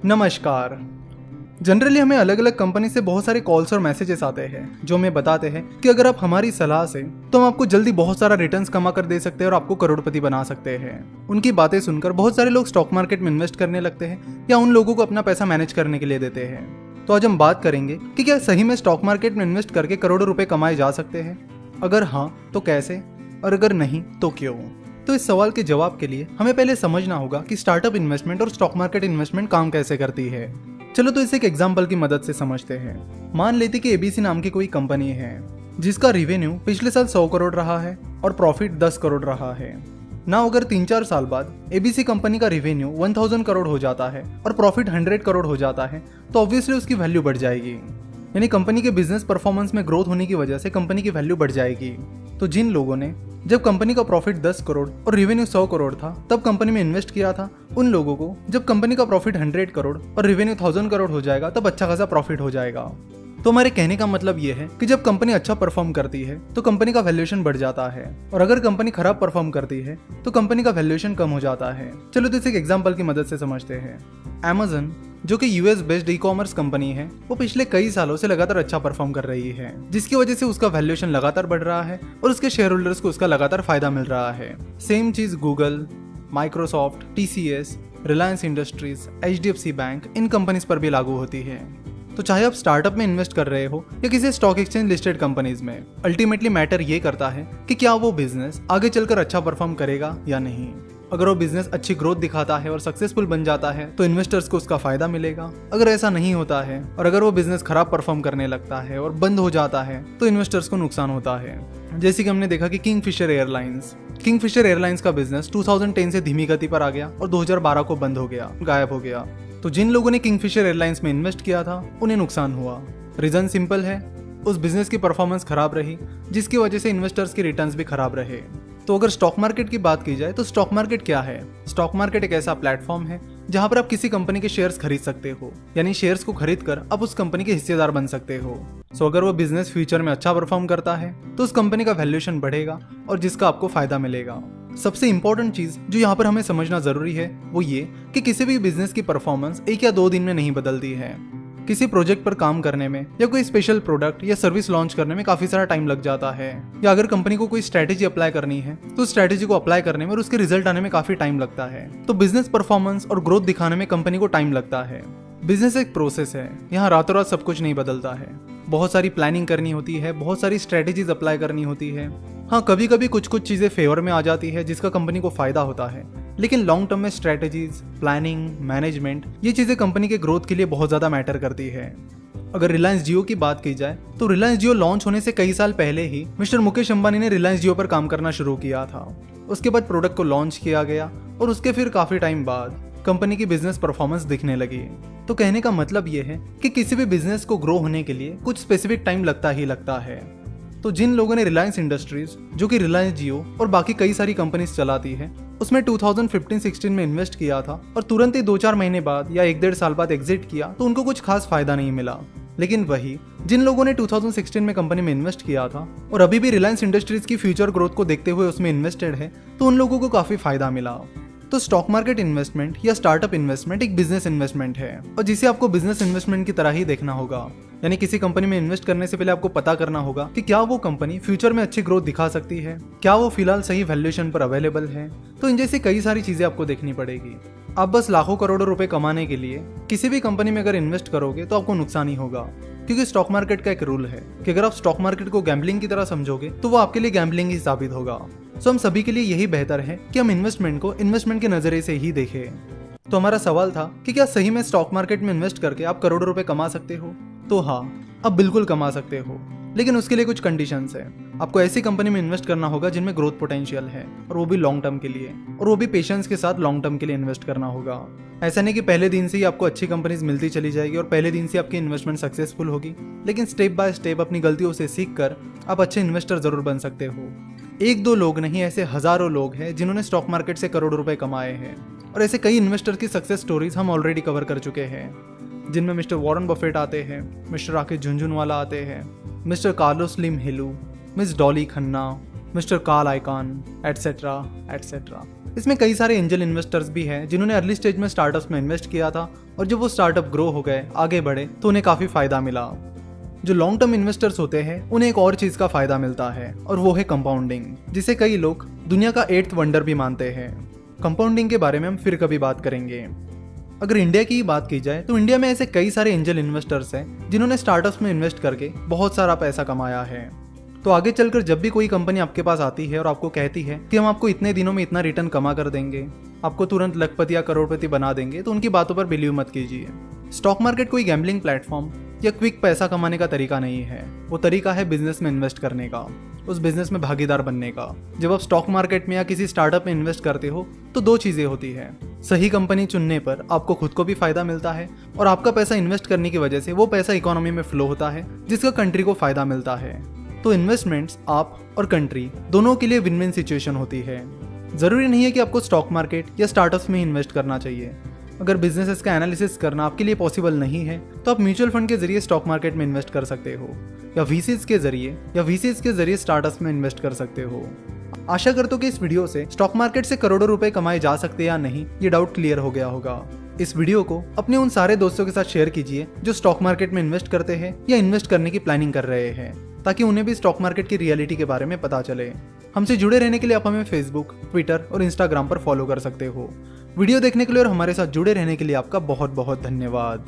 नमस्कार। जनरली हमें अलग अलग कंपनी से बहुत सारे कॉल्स और मैसेजेस आते हैं जो हमें बताते हैं कि अगर आप हमारी सलाह से तो हम आपको जल्दी बहुत सारा रिटर्न्स कमा कर दे सकते हैं और आपको करोड़पति बना सकते हैं। उनकी बातें सुनकर बहुत सारे लोग स्टॉक मार्केट में इन्वेस्ट करने लगते हैं या उन लोगों को अपना पैसा मैनेज करने के लिए देते हैं। तो आज हम बात करेंगे कि क्या सही में स्टॉक मार्केट में इन्वेस्ट करके करोड़ों रुपए कमाए जा सकते हैं, अगर हाँ तो कैसे, और अगर नहीं तो क्यों। तो इस सवाल के जवाब के लिए हमें पहले समझना होगा कि स्टार्टअप इन्वेस्टमेंट और स्टॉक मार्केट इन्वेस्टमेंट काम कैसे करती है। चलो तो इसे एक एग्जांपल की मदद से समझते हैं। मान लेते कि एबीसी नाम की कोई कंपनी है जिसका रेवेन्यू पिछले साल 100 करोड़ रहा है और प्रॉफिट 10 करोड़ रहा है ना। अगर 3-4 साल बाद एबीसी कंपनी का रेवेन्यू 1000 करोड़ हो जाता है और प्रॉफिट 100 करोड़ हो जाता है तो ऑब्वियसली उसकी वैल्यू बढ़ जाएगी। यानी कंपनी के बिजनेस परफॉर्मेंस में ग्रोथ होने की वजह से कंपनी की वैल्यू बढ़ जाएगी। तो जिन लोगों ने जब कंपनी का प्रॉफिट 10 करोड़ और रेवेन्यू 100 करोड़ था तब कंपनी में इन्वेस्ट किया था, उन लोगों को जब कंपनी का प्रॉफिट 100 करोड़ और रेवेन्यू 1000 करोड़ हो जाएगा तब अच्छा खासा प्रॉफिट हो जाएगा। तो हमारे कहने का मतलब ये है कि जब कंपनी अच्छा परफॉर्म करती है तो कंपनी का वैल्यूएशन बढ़ जाता है, और अगर कंपनी खराब परफॉर्म करती है तो कंपनी का वैल्यूएशन कम हो जाता है। चलो तो इसे एक एग्जांपल की मदद से समझते हैं। Amazon जो कि US based e commerce company है, वो पिछले कई सालों से लगातार अच्छा परफॉर्म कर रही है, जिसकी वजह से उसका वैल्यूएशन लगातार बढ़ रहा है और उसके शेयर होल्डर्स को उसका लगातार फायदा मिल रहा है। सेम चीज Google, Microsoft, TCS, Reliance industries, HDFC bank, इन कंपनीज पर भी लागू होती है। तो चाहे आप स्टार्टअप में इन्वेस्ट कर रहे हो या किसी स्टॉक एक्सचेंज लिस्टेड कंपनीज में, अल्टीमेटली मैटर ये करता है कि क्या वो बिजनेस आगे चलकर अच्छा परफॉर्म करेगा या नहीं। अगर वो बिजनेस अच्छी ग्रोथ दिखाता है और सक्सेसफुल बन जाता है तो इन्वेस्टर्स को उसका फायदा मिलेगा। अगर ऐसा नहीं होता है और अगर वो बिजनेस खराब परफॉर्म करने लगता है और बंद हो जाता है तो इन्वेस्टर्स को नुकसान होता है। जैसे कि हमने देखा कि किंगफिशर एयरलाइंस का बिजनेस 2010 से धीमी गति पर आ गया और 2012 को बंद हो गया, गायब हो गया। तो जिन लोगों ने किंगफिशर एयरलाइंस में इन्वेस्ट किया था उन्हें नुकसान हुआ। रीजन सिंपल है, उस बिजनेस की परफॉर्मेंस खराब रही जिसकी वजह से इन्वेस्टर्स के रिटर्न्स भी खराब रहे। तो अगर स्टॉक मार्केट की बात की जाए तो स्टॉक मार्केट क्या है? स्टॉक मार्केट एक ऐसा प्लेटफॉर्म है जहां पर आप किसी कंपनी के शेयर्स खरीद सकते हो, यानी शेयर्स को खरीद कर आप उस कंपनी के हिस्सेदार बन सकते हो। सो अगर वो बिजनेस फ्यूचर में अच्छा परफॉर्म करता है तो उस कंपनी का वैल्यूएशन बढ़ेगा और जिसका आपको फायदा मिलेगा। सबसे इंपॉर्टेंट चीज जो यहाँ पर हमें समझना जरूरी है वो ये कि किसी भी बिजनेस की परफॉर्मेंस 1 या 2 दिन में नहीं बदलती है। किसी प्रोजेक्ट पर काम करने में या कोई स्पेशल प्रोडक्ट या सर्विस लॉन्च करने में काफी सारा टाइम लग जाता है, या अगर कंपनी को कोई स्ट्रैटेजी अप्लाई करनी है तो स्ट्रैटेजी को अप्लाई करने में और उसके रिजल्ट आने में काफी टाइम लगता है। तो बिजनेस परफॉर्मेंस और ग्रोथ दिखाने में कंपनी को टाइम लगता है। बिजनेस एक प्रोसेस है, यहाँ रातों रात सब कुछ नहीं बदलता है। बहुत सारी प्लानिंग करनी होती है, बहुत सारी स्ट्रैटेजीज अप्लाई करनी होती है। हाँ, कभी कभी कुछ कुछ चीजें फेवर में आ जाती है जिसका कंपनी को फायदा होता है, लेकिन लॉन्ग टर्म में स्ट्रैटेजीज, प्लानिंग, मैनेजमेंट, ये चीजें कंपनी के ग्रोथ के लिए बहुत ज्यादा मैटर करती है। अगर रिलायंस जियो की बात की जाए तो रिलायंस जियो लॉन्च होने से कई साल पहले ही मिस्टर मुकेश अंबानी ने रिलायंस जियो पर काम करना शुरू किया था। उसके बाद प्रोडक्ट को लॉन्च किया गया और उसके फिर काफी टाइम बाद कंपनी की बिजनेस परफॉर्मेंस दिखने लगी। तो कहने का मतलब ये है कि किसी भी बिजनेस को ग्रो होने के लिए कुछ स्पेसिफिक टाइम लगता ही लगता है। तो जिन लोगों ने रिलायंस इंडस्ट्रीज, जो कि रिलायंस जियो और बाकी कई सारी कंपनीज चलाती है, उसमें 2015-16 में इन्वेस्ट किया था और तुरंत ही 2-4 महीने बाद या 1-1.5 साल बाद एग्जिट किया तो उनको कुछ खास फायदा नहीं मिला। लेकिन वही जिन लोगों ने 2016 में कंपनी में इन्वेस्ट किया था और अभी भी रिलायंस इंडस्ट्रीज की फ्यूचर ग्रोथ को देखते हुए उसमें इन्वेस्टेड है तो उन लोगों को काफी फायदा मिला। तो स्टॉक मार्केट इन्वेस्टमेंट या स्टार्टअप इन्वेस्टमेंट एक बिजनेस इन्वेस्टमेंट है और जिसे आपको बिजनेस इन्वेस्टमेंट की तरह ही देखना होगा। यानी किसी कंपनी में इन्वेस्ट करने से पहले आपको पता करना होगा कि क्या वो कंपनी फ्यूचर में अच्छी ग्रोथ दिखा सकती है, क्या वो फिलहाल सही वैल्यूएशन पर अवेलेबल है। तो इन जैसी कई सारी चीजें आपको देखनी पड़ेगी। आप बस लाखों करोड़ों रुपए कमाने के लिए किसी भी कंपनी में अगर इन्वेस्ट करोगे तो आपको नुकसान ही होगा, क्योंकि स्टॉक मार्केट का एक रूल है कि अगर आप स्टॉक मार्केट को गैम्बलिंग की तरह समझोगे तो वो आपके लिए गैम्बलिंग ही साबित होगा। सो हम सभी के लिए यही बेहतर है कि हम इन्वेस्टमेंट को इन्वेस्टमेंट के नजरिए से ही देखें। तो हमारा सवाल था कि क्या सही में स्टॉक मार्केट में इन्वेस्ट करके आप करोड़ों रुपए कमा सकते हो? तो हाँ, आप बिल्कुल कमा सकते हो, लेकिन उसके लिए कुछ कंडीशंस है। आपको ऐसी कंपनी में इन्वेस्ट करना होगा जिनमें ग्रोथ पोटेंशियल है, और वो भी लॉन्ग टर्म के लिए, और वो भी पेशेंस के साथ लॉन्ग टर्म के लिए इन्वेस्ट करना होगा। ऐसा नहीं कि पहले दिन से ही आपको अच्छी कंपनीज मिलती चली जाएगी और पहले दिन से आपकी इन्वेस्टमेंट सक्सेसफुल होगी, लेकिन स्टेप बाय स्टेप अपनी गलतियों से सीख कर आप अच्छे इन्वेस्टर जरूर बन सकते हो। 1-2 लोग नहीं, ऐसे हजारों लोग हैं जिन्होंने स्टॉक मार्केट से करोड़ों रुपए कमाए हैं, और ऐसे कई इन्वेस्टर की सक्सेस स्टोरीज हम ऑलरेडी कवर कर चुके हैं, जिनमें मिस्टर वॉरेन बफेट आते हैं, मिस्टर राकेश झुनझुनवाला आते हैं, mister Carlos Slim Helu, miss Dolly Khanna, mister Carl Icahn, et cetera et cetera. इसमें कई सारे एंजल इन्वेस्टर्स भी हैं जिन्होंने अर्ली स्टेज में स्टार्टअप्स में इन्वेस्ट किया था और जब वो स्टार्टअप ग्रो हो गए, आगे बढ़े, तो उन्हें काफ़ी फायदा मिला। जो लॉन्ग टर्म इन्वेस्टर्स होते हैं उन्हें एक और चीज़ का फायदा मिलता है और वो है कंपाउंडिंग, जिसे कई लोग दुनिया का 8th वंडर भी मानते हैं। कंपाउंडिंग के बारे में हम फिर कभी बात करेंगे। अगर इंडिया की ही बात की जाए तो इंडिया में ऐसे कई सारे एंजल इन्वेस्टर्स हैं जिन्होंने स्टार्टअप्स में इन्वेस्ट करके बहुत सारा पैसा कमाया है। तो आगे चलकर जब भी कोई कंपनी आपके पास आती है और आपको कहती है कि हम आपको इतने दिनों में इतना रिटर्न कमा कर देंगे, आपको तुरंत लखपति या करोड़पति बना देंगे, तो उनकी बातों पर बिलीव मत कीजिए। स्टॉक मार्केट कोई गैम्बलिंग प्लेटफॉर्म या क्विक पैसा कमाने का तरीका नहीं है। वो तरीका है बिजनेस में इन्वेस्ट करने का, उस बिजनेस में भागीदार बनने का। जब आप स्टॉक मार्केट में या किसी स्टार्टअप में इन्वेस्ट करते हो तो दो चीजें होती है। सही कंपनी चुनने पर आपको खुद को भी फायदा मिलता है और आपका पैसा इन्वेस्ट करने की वजह से वो पैसा इकोनॉमी में फ्लो होता है जिसका कंट्री को फायदा मिलता है। तो इन्वेस्टमेंट्स आप और कंट्री दोनों के लिए विन विन सिचुएशन होती है। जरूरी नहीं है कि आपको स्टॉक मार्केट या स्टार्टअप्स में इन्वेस्ट करना चाहिए। अगर बिजनेसेस का एनालिसिस करना आपके लिए पॉसिबल नहीं है तो आप म्यूचुअल फंड के जरिए स्टॉक मार्केट में इन्वेस्ट कर सकते हो या वीसीज के जरिए स्टार्टअप्स में इन्वेस्ट कर सकते हो। आशा करता हूं कि इस वीडियो से स्टॉक मार्केट से करोड़ों रुपए कमाए जा सकते या नहीं, ये डाउट क्लियर हो गया होगा। इस वीडियो को अपने उन सारे दोस्तों के साथ शेयर कीजिए जो स्टॉक मार्केट में इन्वेस्ट करते हैं या इन्वेस्ट करने की प्लानिंग कर रहे हैं, ताकि उन्हें भी स्टॉक मार्केट की रियलिटी के बारे में पता चले। हमसे जुड़े रहने के लिए आप हमें फेसबुक, ट्विटर और इंस्टाग्राम पर फॉलो कर सकते हो। वीडियो देखने के लिए और हमारे साथ जुड़े रहने के लिए आपका बहुत बहुत धन्यवाद।